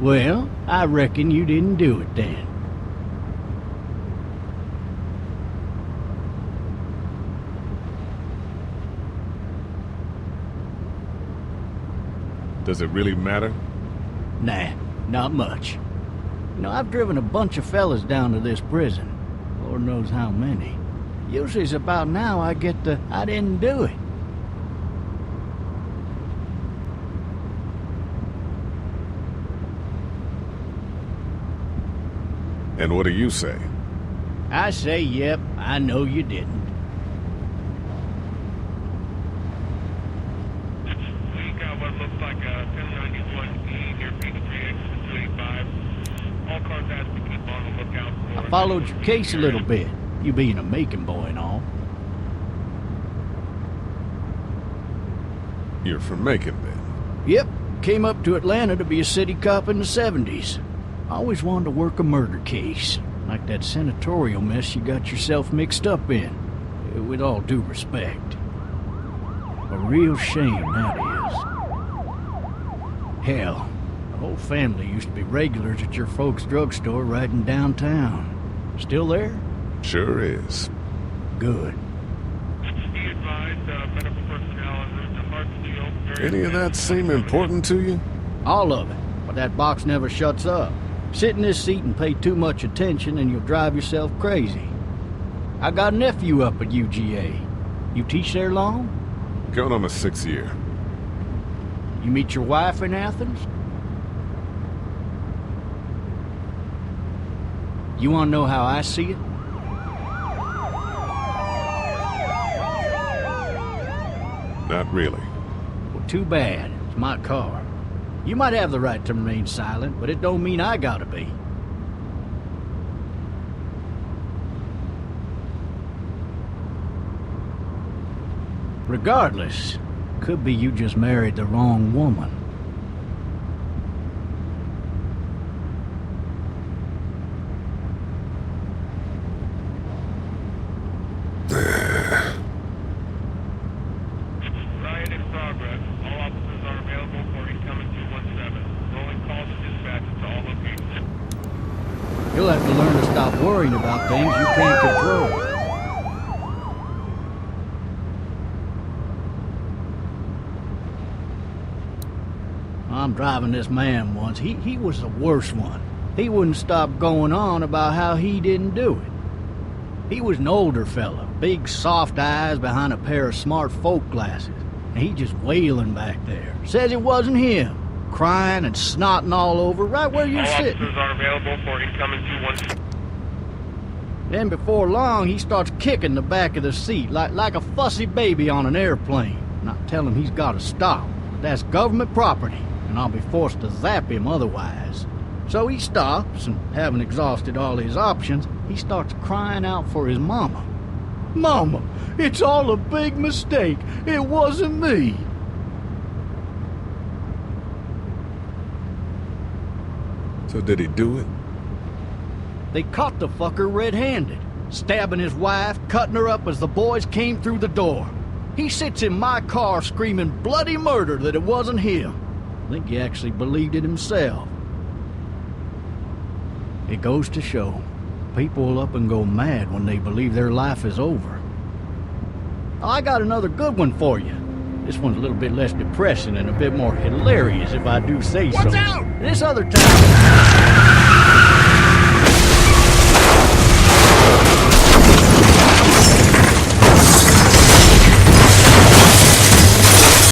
Well, I reckon you didn't do it then. Does it really matter? Nah, not much. You know, I've driven a bunch of fellas down to this prison. Lord knows how many. Usually it's about now I get the, I didn't do it. And what do you say? I say, yep, I know you didn't. We got what looks like a 1091E near P3X285. All cars asked to keep on the lookout for... I followed your case a little bit, you being a Macon boy and all. You're from Macon, then? Yep, came up to Atlanta to be a city cop in the 70s. I always wanted to work a murder case, like that senatorial mess you got yourself mixed up in, with all due respect. A real shame, that is. Hell, the whole family used to be regulars at your folks' drugstore right in downtown. Still there? Sure is. Good. Be advised, medical personnel en route to Hartsfield. Any of that seem important to you? All of it, but that box never shuts up. Sit in this seat and pay too much attention and you'll drive yourself crazy. I got a nephew up at UGA. You teach there long? Going on my 6th year. You meet your wife in Athens? You want to know how I see it? Not really. Well, too bad. It's my car. You might have the right to remain silent, but it don't mean I gotta be. Regardless, could be you just married the wrong woman. Riot in progress. All officers are available for incoming 217. Rolling calls and dispatches to all locations. You'll have to learn to stop worrying about things you can't control. I'm driving this man once. He was the worst one. He wouldn't stop going on about how he didn't do it. He was an older fella, big soft eyes behind a pair of smart folk glasses. And he just wailing back there. Says it wasn't him. Crying and snotting all over right where you're All sitting. officers are available for incoming 217. Then before long, he starts kicking the back of the seat like a fussy baby on an airplane. And I tell him he's got to stop. That's government property, and I'll be forced to zap him otherwise. So he stops, and having exhausted all his options, he starts crying out for his mama. Mama, it's all a big mistake. It wasn't me. So did he do it? They caught the fucker red-handed, stabbing his wife, cutting her up as the boys came through the door. He sits in my car screaming bloody murder that it wasn't him. I think he actually believed it himself. It goes to show, people will up and go mad when they believe their life is over. I got another good one for you. This one's a little bit less depressing and a bit more hilarious if I do say so. Watch out! This other time...